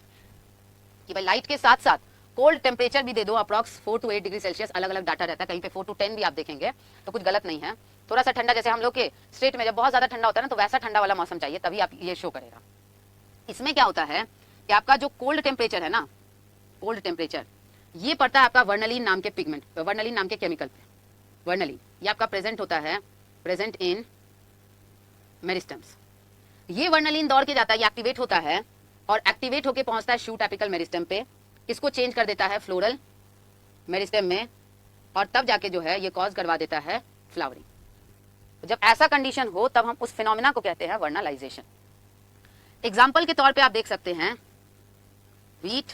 Speaker 1: कि भाई लाइट के साथ साथ कोल्ड टेम्परेचर भी दे दो, अप्रॉक्स 4 to 8 डिग्री सेल्सियस, अलग अलग डाटा रहता है, कहीं पे 4 to 10 भी आप देखेंगे तो कुछ गलत नहीं है। थोड़ा सा ठंडा, जैसे हम लोग के स्टेट में जब बहुत ज्यादा ठंडा होता है ना, तो वैसा ठंडा वाला मौसम चाहिए, तभी आप ये शो करेगा। इसमें क्या होता है कि आपका जो कोल्ड टेम्परेचर है ना, कोल्ड टेम्परेचर ये पड़ता है आपका वर्नलिन नाम के पिगमेंट, वर्नलिन नाम के केमिकल पे। वर्नलिन ये आपका प्रेजेंट होता है, प्रेजेंट इन मेरिस्टम्स। ये वर्नलिन दौड़ के जाता है, ये एक्टिवेट होता है और एक्टिवेट होके पहुंचता है शूट एपिकल मेरिस्टम पे, इसको चेंज कर देता है फ्लोरल मेरिस्टम में, और तब जाके जो है ये कॉज करवा देता है फ्लावरिंग। जब ऐसा कंडीशन हो तब हम उस फिनोमेना को कहते हैं वर्नलाइजेशन। एग्जाम्पल के तौर पे आप देख सकते हैं व्हीट,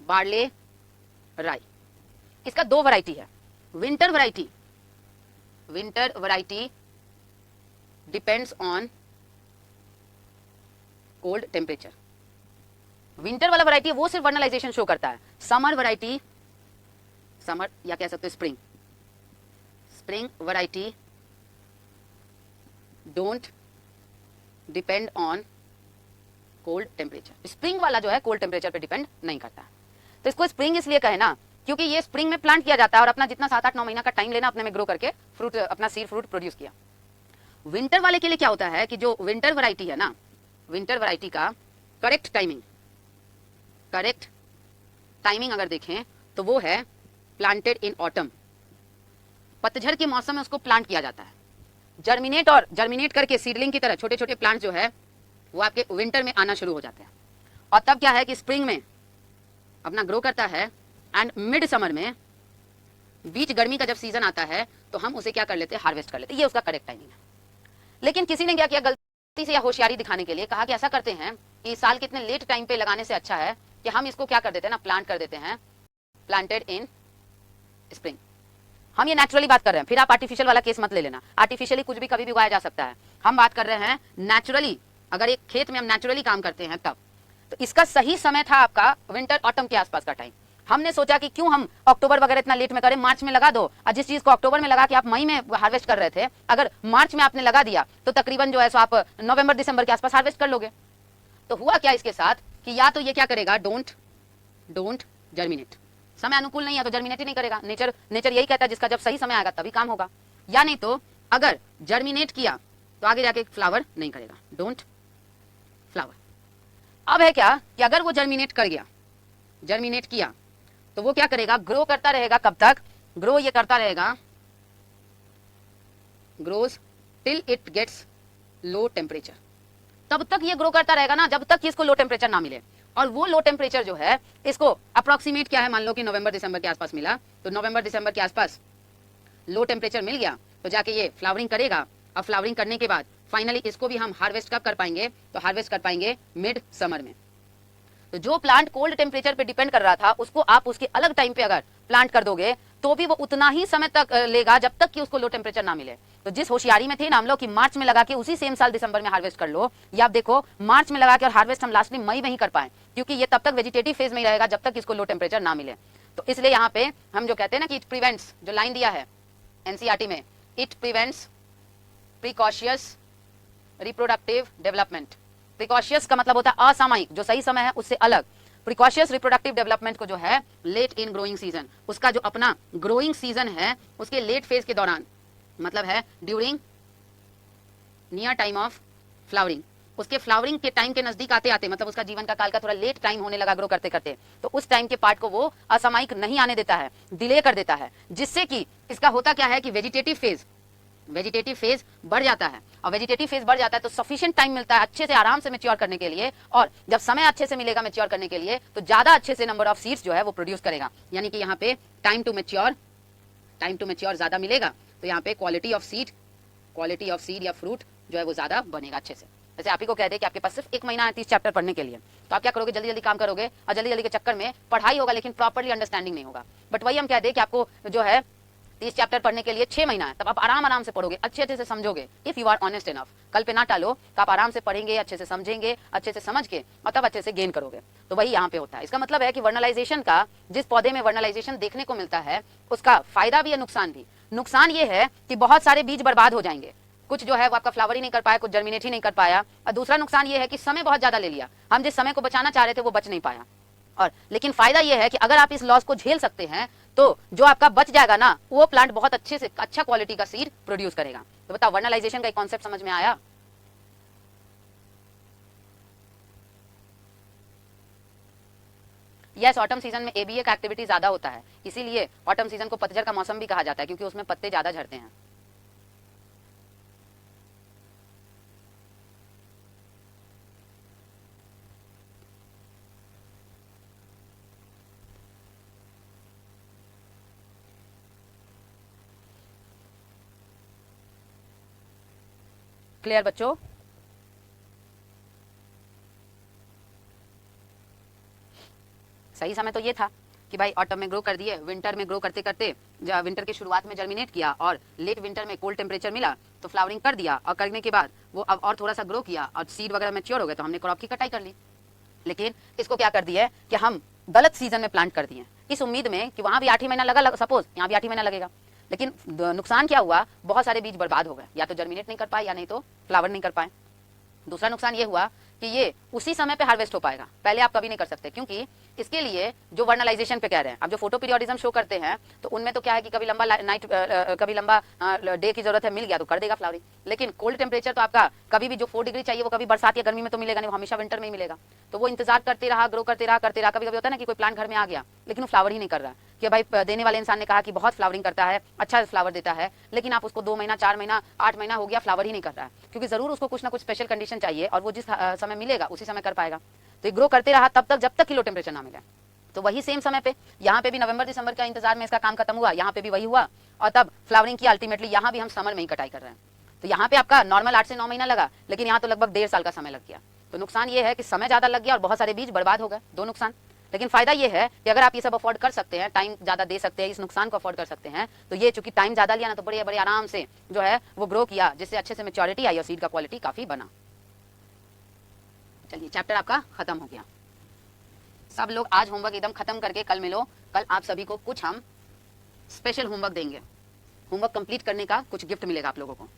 Speaker 1: बार्ले, राई। इसका 2 वैरायटी है। Winter variety depends on cold temperature. Winter वाला वैरायटी वो सिर्फ वर्नलाइजेशन शो करता है। समर वैरायटी, समर या कह सकते हो spring variety don't depend on cold temperature. Spring वाला जो है कोल्ड टेम्परेचर पे डिपेंड नहीं करता। तो इसको स्प्रिंग इसलिए कहे ना क्योंकि ये स्प्रिंग में प्लांट किया जाता है और अपना जितना 7-8-9 महीना का टाइम लेना अपने में ग्रो करके फ्रूट, अपना सीड फ्रूट प्रोड्यूस किया। विंटर वाले के लिए क्या होता है कि जो विंटर वैरायटी है ना, विंटर वैरायटी का करेक्ट टाइमिंग अगर देखें तो वो है प्लांटेड इन ऑटम। पतझड़ के मौसम में उसको प्लांट किया जाता है। जर्मिनेट करके सीडलिंग की तरह छोटे छोटे प्लांट जो है वो आपके विंटर में आना शुरू हो जाते हैं, और तब क्या है कि स्प्रिंग में अपना ग्रो करता है एंड मिड समर में बीच गर्मी का जब सीजन आता है तो हम उसे क्या कर लेते हैं, हार्वेस्ट कर लेते हैं। ये उसका करेक्ट टाइमिंग है। लेकिन किसी ने क्या किया, गलती से या होशियारी दिखाने के लिए कहा कि ऐसा करते हैं कि साल के इतने लेट टाइम पे लगाने से अच्छा है कि हम इसको क्या कर देते हैं ना, प्लांट कर देते हैं, प्लांटेड इन स्प्रिंग। हम ये नेचुरली बात कर रहे हैं, फिर आप आर्टिफिशियल वाला केस मत ले लेना। आर्टिफिशियली कुछ भी कभी भी उगाया जा सकता है। हम बात कर रहे हैं नेचुरली। अगर एक खेत में हम नेचुरली काम करते हैं तब, तो इसका सही समय था आपका विंटर ऑटम के आसपास का टाइम। हमने सोचा कि क्यों हम अक्टूबर वगैरह इतना लेट में करें, मार्च में लगा दो। और जिस चीज को अक्टूबर में लगा के आप मई में हार्वेस्ट कर रहे थे, अगर मार्च में आपने लगा दिया तो तकरीबन जो है सो आप नवंबर दिसंबर के आसपास हार्वेस्ट कर लोगे। तो हुआ क्या इसके साथ कि या तो ये क्या करेगा, डोंट जर्मिनेट। समय अनुकूल नहीं है तो जर्मिनेट ही नहीं करेगा। नेचर यही कहता है जिसका जब सही समय आएगा तभी काम होगा। या नहीं तो अगर जर्मिनेट किया तो आगे जाके फ्लावर नहीं करेगा, डोंट फ्लावर। अब है क्या कि अगर वो जर्मिनेट कर गया, जर्मिनेट किया, तो वो क्या करेगा, ग्रो करता रहेगा। कब तक ग्रो ये करता रहेगा, grows till it gets low temperature. तब तक ये ग्रो करता रहेगा ना, जब तक कि इसको लो टेम्परेचर ना मिले। और वो लो टेम्परेचर जो है, इसको अप्रोक्सीमेट क्या है, मान लो कि नवंबर दिसंबर के आसपास मिला, तो नवंबर दिसंबर के आसपास लो टेम्परेचर मिल गया तो जाके ये फ्लावरिंग करेगा। और फ्लावरिंग करने के बाद फाइनली इसको भी हम हार्वेस्ट कब कर पाएंगे, तो हार्वेस्ट कर पाएंगे मिड समर में। तो जो प्लांट कोल्ड टेम्परेचर पे डिपेंड कर रहा था, उसको आप उसके अलग टाइम पे अगर प्लांट कर दोगे तो भी वो उतना ही समय तक लेगा जब तक कि उसको लो टेम्परेचर ना मिले। तो जिस होशियारी में थे ना हम लोग कि मार्च में लगा के उसी सेम साल दिसंबर में हार्वेस्ट कर लो, या आप देखो मार्च में लगा के और हार्वेस्ट हम लास्टली मई में ही कर पाए, क्योंकि ये तब तक वेजिटेटिव फेज में ही रहेगा जब तक इसको लो टेम्परेचर ना मिले। तो इसलिए यहाँ पे हम जो कहते हैं ना कि इट प्रिवेंट्स, जो लाइन दिया है एनसीईआरटी में, it prevents precocious reproductive development. Precocious का मतलब होता है असामयिक, जो सही समय है उससे अलग। प्रिकॉशियस रिप्रोडक्टिव डेवलपमेंट को जो है लेट इन ग्रोइंग सीजन, उसका जो अपना ग्रोइंग सीजन है उसके लेट फेज के दौरान, मतलब है during near time of flowering, उसके फ्लावरिंग के टाइम के नजदीक आते आते, मतलब उसका जीवन का काल का थोड़ा लेट टाइम होने लगा ग्रो करते करते, तो उस टाइम के पार्ट को वो असामयिक नहीं आने देता है, डिले कर देता है, जिससे कि इसका होता क्या है कि वेजिटेटिव फेज बढ़ जाता है। और वेजिटेटिव फेज बढ़ जाता है तो सफिशिएंट टाइम मिलता है अच्छे से आराम से मैच्योर करने के लिए। और जब समय अच्छे से मिलेगा मैच्योर करने के लिए, तो ज्यादा अच्छे से नंबर ऑफ सीड्स जो है वो प्रोड्यूस करेगा। यानी कि यहाँ पे टाइम टू मैच्योर ज्यादा मिलेगा, तो यहाँ पे क्वालिटी ऑफ सीड या फ्रूट जो है वो ज्यादा बनेगा अच्छे से। जैसे आप ही को कह दे कि आपके पास सिर्फ 1 महीना है 30 चैप्टर पढ़ने के लिए, तो आप क्या करोगे, जल्दी जल्दी काम करोगे, और जल्दी जल्दी के चक्कर में पढ़ाई होगा लेकिन प्रॉपर्ली अंडरस्टैंडिंग नहीं होगा। बट वही हम कह दे कि आपको जो है 30 चैप्टर पढ़ने के लिए 6 महीना है, तब आप आराम से पढ़ोगे, अच्छे से समझोगे। If you are honest enough, कल पे ना टालो, तो आप आराम से पढ़ेंगे, अच्छे से समझेंगे, अच्छे से समझ के और तब अच्छे से गेन करोगे। तो वही यहाँ पे होता है। इसका मतलब है कि वर्नलाइजेशन का, जिस पौधे में वर्नलाइजेशन देखने को मिलता है, उसका फायदा भी है, नुकसान भी। नुकसान ये है कि बहुत सारे बीज बर्बाद हो जाएंगे, कुछ जो है वो आपका फ्लावर ही नहीं कर पाया, कुछ जर्मिनेट ही नहीं कर पाया। और दूसरा नुकसान ये है कि समय बहुत ज्यादा ले लिया, हम जिस समय को बचाना चाह रहे थे वो बच नहीं पाया। और लेकिन फायदा ये है कि अगर आप इस लॉस को झेल सकते हैं तो जो आपका बच जाएगा ना, वो प्लांट बहुत अच्छे से अच्छा क्वालिटी का सीड प्रोड्यूस करेगा। तो बताओ, वर्नलाइजेशन का एक कॉन्सेप्ट समझ में आया? यस, ऑटम सीजन में एबीए का एक्टिविटी ज्यादा होता है, इसीलिए ऑटम सीजन को पतझड़ का मौसम भी कहा जाता है, क्योंकि उसमें पत्ते ज्यादा झड़ते हैं। क्लियर बच्चों? सही समय तो ये था कि भाई ऑटम में ग्रो कर दिए, विंटर में ग्रो करते करते, विंटर की शुरुआत में जर्मिनेट किया और लेट विंटर में कोल्ड टेम्परेचर मिला तो फ्लावरिंग कर दिया, और करने के बाद वो अब और थोड़ा सा ग्रो किया और सीड वगैरह मैच्योर हो गए, तो हमने क्रॉप की कटाई कर ली। लेकिन इसको क्या कर दिया कि हम गलत सीजन में प्लांट कर दिए, इस उम्मीद में कि वहां भी 8 ही महीना लगा, सपोज यहाँ भी 8 ही महीना लगेगा। लेकिन नुकसान क्या हुआ, बहुत सारे बीज बर्बाद हो गए, या तो जर्मिनेट नहीं कर पाए या नहीं तो फ्लावर नहीं कर पाए। दूसरा नुकसान ये हुआ कि ये उसी समय पे हार्वेस्ट हो पाएगा, पहले आप कभी नहीं कर सकते, क्योंकि इसके लिए जो वर्नलाइजेशन पे कह रहे हैं, अब जो फोटो पीरियोडिज्म शो करते हैं तो उनमें तो क्या है कि कभी लंबा नाइट, कभी लंबा डे की जरूरत है, मिल गया तो कर देगा फ्लावरिंग। लेकिन कोल्ड टेम्परेचर तो आपका कभी भी जो 4 डिग्री चाहिए वो कभी बरसात या गर्मी में तो मिलेगा नहीं, वो हमेशा विंटर में ही मिलेगा। तो वो इंतजार करते रहा, ग्रो करते रहा। कभी कभी होता है ना कि कोई प्लांट घर में आ गया लेकिन वो फ्लावर ही नहीं कर रहा, कि भाई देने वाले इंसान ने कहा कि बहुत फ्लावरिंग करता है, अच्छा फ्लावर देता है, लेकिन आप उसको 2 महीना 4 महीना 8 महीना हो गया, फ्लावर ही नहीं कर रहा है, क्योंकि जरूर उसको कुछ ना कुछ स्पेशल कंडीशन चाहिए और वो जिस समय मिलेगा उसी समय कर पाएगा। तो ये ग्रो करते रहा तब तक जब तक कि लो टेम्परेचर ना मिले। तो वही सेम समय पे यहाँ पे भी नवंबर दिसंबर का इंतजार में इसका काम खत्म हुआ, यहाँ पे भी वही हुआ और तब फ्लावरिंग की अल्टीमेटली यहाँ भी हम समर में ही कटाई कर रहे हैं। तो यहाँ पे आपका नॉर्मल 8 से 9 महीना लगा, लेकिन यहाँ तो लगभग 1.5 साल का समय लग गया। तो नुकसान ये है कि समय ज्यादा लग गया और बहुत सारे बीज बर्बाद हो गए, दो नुकसान। लेकिन फायदा ये है कि अगर आप ये सब अफोर्ड कर सकते हैं, टाइम ज्यादा दे सकते हैं, इस नुकसान को अफोर्ड कर सकते हैं, तो ये चूंकि टाइम ज्यादा लिया ना, तो बड़े बड़े आराम से जो है वो ग्रो किया, जिससे अच्छे से मेच्योरिटी आई और सीड का क्वालिटी काफी बना। चलिए चैप्टर आपका खत्म हो गया। सब लोग आज होमवर्क एकदम खत्म करके कल मिलो। कल आप सभी को कुछ हम स्पेशल होमवर्क देंगे। होमवर्क कंप्लीट करने का कुछ गिफ्ट मिलेगा आप लोगों को।